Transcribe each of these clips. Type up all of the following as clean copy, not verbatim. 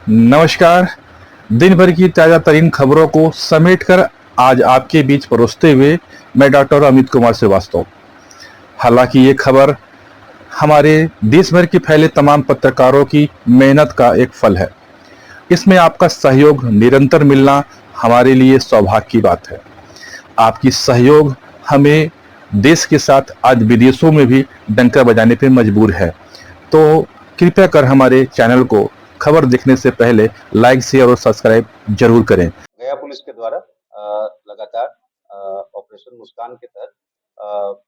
नमस्कार। दिन भर की ताज़ा तरीन खबरों को समेटकर आज आपके बीच परोसते हुए मैं डॉक्टर अमित कुमार श्रीवास्तव। हालांकि ये खबर हमारे देश भर के फैले तमाम पत्रकारों की मेहनत का एक फल है। इसमें आपका सहयोग निरंतर मिलना हमारे लिए सौभाग्य की बात है। आपकी सहयोग हमें देश के साथ आज विदेशों में भी डंका बजाने पे मजबूर है। तो कृपया कर हमारे चैनल को खबर देखने से पहले लाइक, शेयर और सब्सक्राइब जरूर करें। गया पुलिस के द्वारा लगातार ऑपरेशन मुस्कान के तहत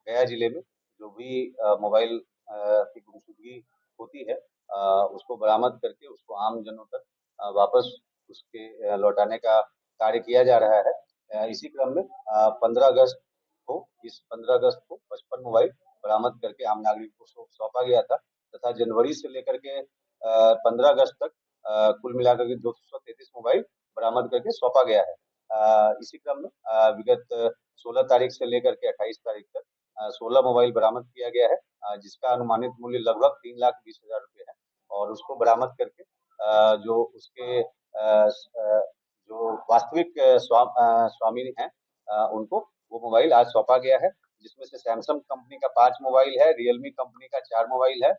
गया जिले में जो भी मोबाइल की गुमशुदगी होती है उसको बरामद करके उसको आम जनों तक वापस उसके लौटाने का कार्य किया जा रहा है। इसी क्रम में 15 अगस्त को 55 मोबाइल बरामद करके आम नागरिक को सौंपा गया था तथा जनवरी से लेकर के 15 अगस्त तक कुल मिलाकर के 233 मोबाइल बरामद करके सौंपा गया है। इसी क्रम में विगत 16 तारीख से लेकर के 28 तारीख तक 16 मोबाइल बरामद किया गया है, जिसका अनुमानित मूल्य लगभग 3,20,000 रुपये है और उसको बरामद करके जो उसके जो वास्तविक स्वामी हैं उनको वो मोबाइल आज सौंपा गया है, जिसमें से सैमसंग कंपनी का 5 मोबाइल है, रियलमी कंपनी का 4 मोबाइल है,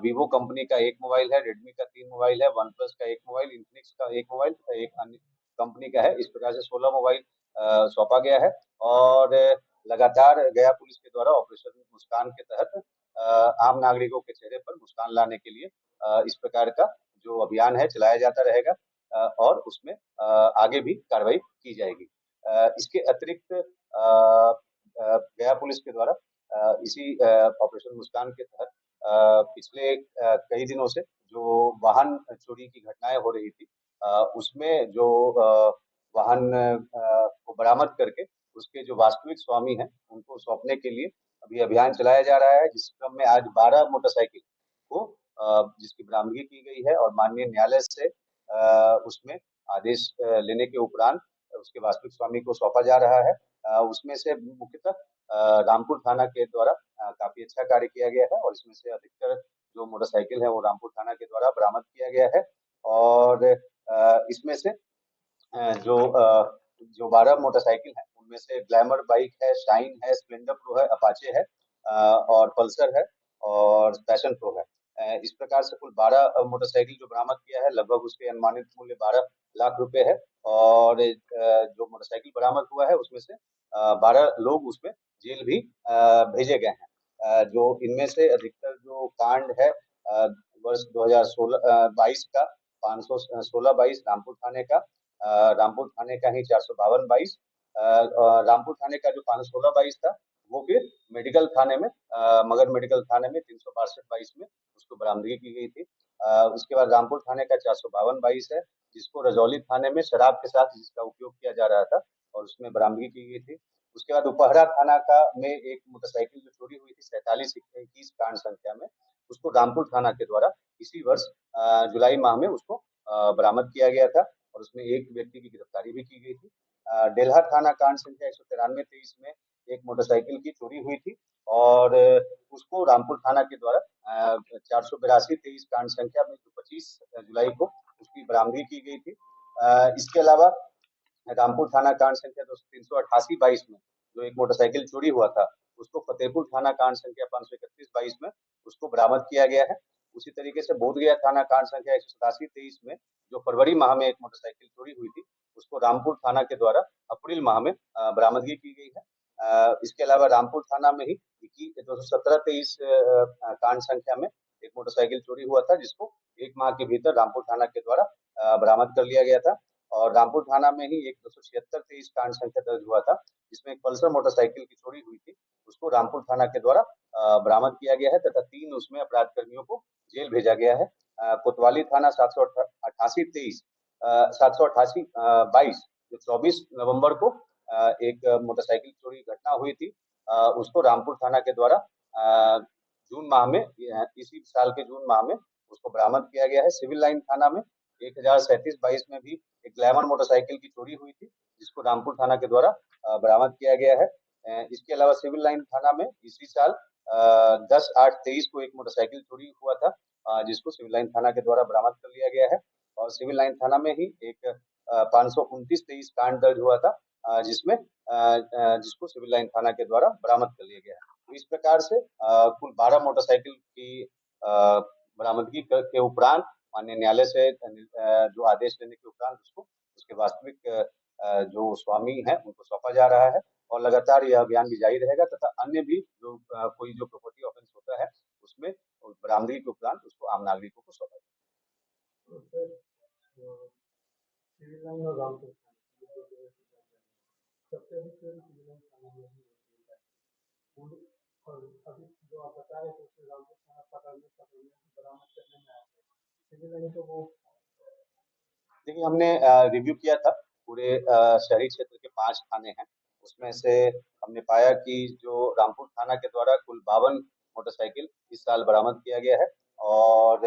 वीवो कंपनी का 1 मोबाइल है, रेडमी का 3 मोबाइल है, वन प्लस का 1 मोबाइल, इन्फिनिक्स का 1 मोबाइल तथा एक अन्य कंपनी का है। इस प्रकार से 16 मोबाइल सौंपा गया है और लगातार गया पुलिस के द्वारा ऑपरेशन मुस्कान के तहत आम नागरिकों के चेहरे पर मुस्कान लाने के लिए इस प्रकार का जो अभियान है चलाया जाता रहेगा और उसमें आगे भी कार्रवाई की जाएगी। इसके अतिरिक्त गया पुलिस के द्वारा इसी ऑपरेशन मुस्कान के तहत पिछले कई दिनों से जो वाहन चोरी की घटनाएं हो रही थी उसमें जो वाहन को बरामद करके उसके जो वास्तविक स्वामी हैं उनको सौंपने के लिए अभी अभियान चलाया जा रहा है, जिस क्रम में आज 12 मोटरसाइकिल को जिसकी बरामदगी की गई है और माननीय न्यायालय से उसमें आदेश लेने के उपरांत उसके वास्तविक स्वामी को सौंपा जा रहा है। उसमें से मुख्यतः रामपुर थाना के द्वारा काफी अच्छा कार्य किया गया है और इसमें से अधिकतर जो मोटरसाइकिल है वो रामपुर थाना के द्वारा बरामद किया गया है और इसमें से जो 12 मोटरसाइकिल है उनमें से ग्लैमर बाइक है, शाइन है, स्प्लेंडर प्रो है, अपाचे है और पल्सर है और पैशन प्रो है। इस प्रकार से कुल 12 मोटरसाइकिल जो बरामद किया है लगभग उसके अनुमानित मूल्य 12 लाख रुपए है और जो मोटरसाइकिल बरामद हुआ है उसमें से 12 लोग उसमें जेल भी भेजे गए हैं। जो इनमें से अधिकतर जो कांड है वर्ष 2016-22 का 516-22 रामपुर थाने का, रामपुर थाने का ही 452-22, रामपुर थाने का जो 516-22 था वो फिर मेडिकल थाने में मगध मेडिकल थाने में 362-22 में उसको बरामदगी की गई थी। उसके बाद रामपुर थाने का 452-22 है जिसको रजौली थाने में शराब के साथ जिसका उपयोग किया जा रहा था और उसमें बरामदगी की गई थी। उसके बाद उपहरा थाना का में एक मोटरसाइकिल जो चोरी हुई थी 4721 कांड संख्या में, उसको रामपुर थाना के द्वारा इसी वर्ष जुलाई माह में उसको बरामद किया गया था और उसमें एक व्यक्ति की गिरफ्तारी भी की गई थी। डेल्हा थाना कांड संख्या 193-23 में एक मोटरसाइकिल की चोरी हुई थी और उसको रामपुर थाना के द्वारा 482-23 कांड संख्या में 25 जुलाई को उसकी बरामदगी की गई थी। इसके अलावा रामपुर थाना कांड संख्या 388-22 में जो एक मोटरसाइकिल चोरी हुआ था उसको फतेहपुर थाना कांड संख्या 531-22 में उसको बरामद किया गया है। उसी तरीके से बोधगया थाना कांड संख्या 187-23 में जो फरवरी माह में एक मोटरसाइकिल चोरी हुई थी उसको रामपुर थाना के द्वारा अप्रैल माह में बरामदगी की गई है। इसके अलावा रामपुर थाना में ही 217-23 कांड संख्या में एक मोटरसाइकिल चोरी हुआ था जिसको एक माह के भीतर रामपुर थाना के द्वारा बरामद कर लिया गया था और रामपुर थाना में ही एक 276-23 कांड संख्या दर्ज हुआ था जिसमें एक पल्सर मोटरसाइकिल की चोरी हुई थी उसको रामपुर थाना के द्वारा बरामद किया गया है तथा 3 उसमें अपराध कर्मियों को जेल भेजा गया है। कोतवाली थाना 788-23 788-22 जो 24 नवंबर को एक मोटरसाइकिल चोरी घटना हुई थी उसको रामपुर थाना के द्वारा जून माह में इसी साल के जून माह में उसको बरामद किया गया है। सिविल लाइन थाना में 1037-22 में भी एक ग्लैमर मोटरसाइकिल की चोरी हुई थी जिसको रामपुर थाना के द्वारा बरामद किया गया है। इसके अलावा सिविल लाइन थाना में इसी साल 10/8/23 को एक मोटरसाइकिल चोरी हुआ था जिसको सिविल लाइन थाना के द्वारा बरामद कर लिया गया है। और सिविल लाइन थाना में ही एक 529-23 कांड दर्ज हुआ था, जिसको सिविल लाइन थाना के द्वारा बरामद कर लिया गया है। तो इस प्रकार से कुल 12 मोटरसाइकिल की बरामदगी के उपरांत माननीय न्यायालय से जो आदेश लेने के उपरांत उसके वास्तविक जो स्वामी हैं उनको सौंपा जा रहा है। और लगातार यह अभियान भी जारी रहेगा तथा अन्य भी जो कोई जो प्रॉपर्टी ऑफेंस होता है उसमें बरामदगी के उपरांत उसको आम नागरिकों को सौंपा जाएगा। सिविल लाइन और रामपुर सबसे अधिक सिविल लाइन थाना में ही होता है। और अभी जो आप बता रहे थे उसमें रामपुर थाना पकड़ने बरामद करने में आया सिविल लाइन तो वो देखिए हमने रिव्यू किया था पूरे शहरी क्षेत्र के 5 थाने हैं, उसमें से हमने पाया कि जो रामपुर थाना के द्वारा कुल 52 मोटरसाइकिल इस साल बरामद किया गया है। और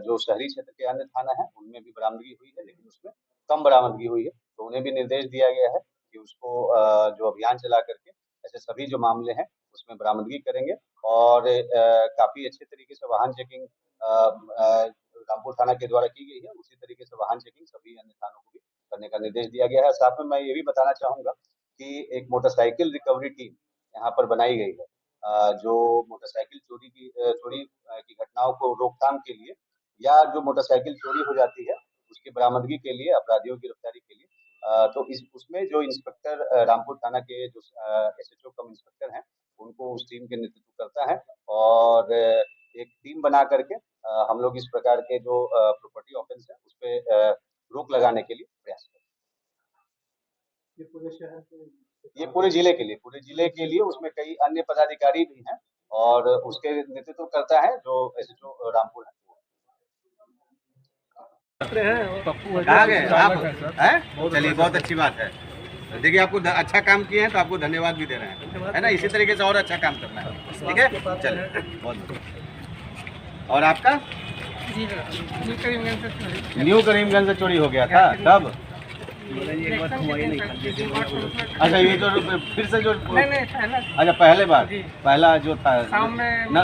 जो शहरी क्षेत्र के अन्य थाना है उनमें भी बरामदगी हुई है, लेकिन उसमें कम बरामदगी हुई है। तो उन्हें भी निर्देश दिया गया है कि उसको जो अभियान चला करके ऐसे सभी जो मामले हैं उसमें बरामदगी करेंगे। और काफी अच्छे तरीके से वाहन चेकिंग रामपुर थाना के द्वारा की गई है, उसी तरीके से वाहन चेकिंग सभी अन्य थानों को भी करने का निर्देश दिया गया है। साथ में मैं ये भी बताना चाहूंगा कि एक मोटरसाइकिल रिकवरी टीम यहाँ पर बनाई गई है, जो मोटरसाइकिल चोरी की घटनाओं को रोकथाम के लिए या जो मोटरसाइकिल चोरी हो जाती है उसकी बरामदगी के लिए, अपराधियों की गिरफ्तारी के लिए। तो उसमें जो इंस्पेक्टर रामपुर थाना के जो SHO कम इंस्पेक्टर हैं उनको उस टीम के नेतृत्व करता है। और एक टीम बना करके हम लोग इस प्रकार के जो प्रॉपर्टी ऑफेंस है उस पे रोक लगाने के लिए प्रयास करें। ये पूरे शहर के ये पूरे जिले के लिए उसमें कई अन्य पदाधिकारी भी हैं और उसके नेतृत्व करता है जो SHO रामपुर है। कहाँ गए आप हैं? चलिए बहुत अच्छी बात है। देखिए आपको अच्छा काम किए हैं तो आपको धन्यवाद भी दे रहे हैं, है ना। इसी तरीके से और अच्छा काम करना है, ठीक है। चलिए बहुत। और आपका न्यू करीमगंज से चोरी हो गया था तब? अच्छा ये जो फिर से जो अच्छा पहले बार पहला जो था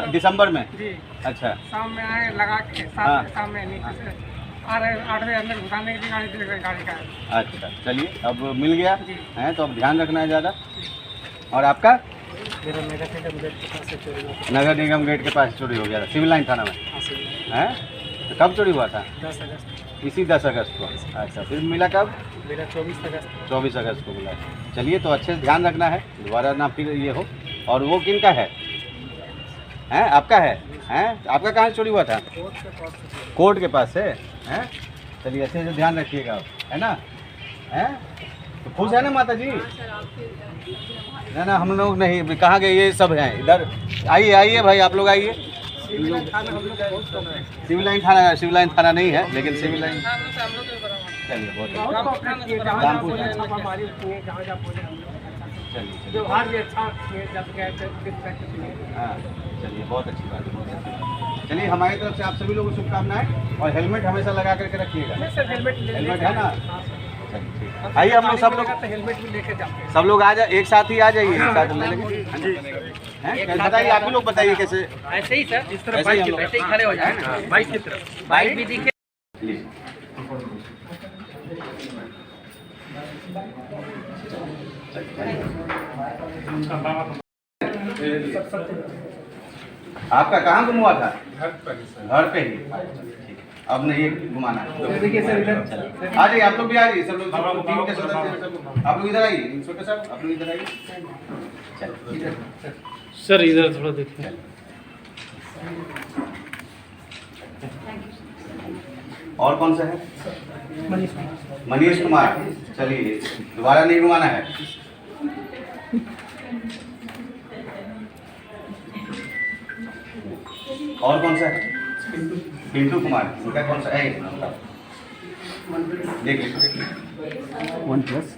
दिसंबर में। अच्छा शाम में आए लगा के शाम में नीचे से आ रहे 8 बजे अंदर घुसाने की गाड़ी का। अच्छा चलिए अब मिल गया है तो अब ध्यान रखना है ज़्यादा। और आपका मेरा नगर निगम गेट के पास चोरी हो गया था सिविल लाइन थाना में, हैं? तो कब चोरी हुआ था? 10 अगस्त। इसी 10 अगस्त को। अच्छा फिर मिला कब? मेरा 24 अगस्त। 24 अगस्त को मिला। चलिए तो अच्छे से ध्यान रखना है, दोबारा ना फिर ये हो। और वो किन का है? हैं आपका है? हैं आपका कहाँ चोरी हुआ था? कोर्ट के पास से हैं। चलिए अच्छे से ध्यान रखिएगा, है ना। हैं तो खुश है ना माता जी? ना हम लोग नहीं, कहाँ गए ये सब हैं इधर। आइए भाई आप लोग आइए। सिविल लाइन थाना नहीं है लेकिन सिविल लाइन। चलिए बहुत हाँ चलिए बहुत अच्छी बात है। चलिए हमारी तरफ से आप सभी लोगों को शुभकामनाएं। और हेलमेट हमेशा लगा करके रखिएगा। हेलमेट है ना। आइए हम लोग सब लोग हेलमेट भी लेके जाते हैं। सब लोग आ जाए, एक साथ ही आ जाइए, एक साथ ले लेंगे। बताइए आप भी लोग बताइए कैसे। ऐसे ही सर, इस तरफ ऐसे ही खड़े हो जाए ना, बाइक की तरफ बाइक भी दिखे। आपका कहाँ गुम हुआ था? घर पे ही। अब नहीं घुमाना है। देखिए सर इधर आ जाइए आप लोग भी आ जाइए, सब लोग टीम के सदस्य सब आप लोग इधर आइए। इंस्पेक्टर साहब आप लोग इधर आइए। चलिए सर इधर थोड़ा देखिए। और कौन सा है? मनीष कुमार। चलिए दोबारा नहीं घुमाना है। और कौन सा है? पिंटू कुमार। उनका कौन सा है? देख लीजिए। 1+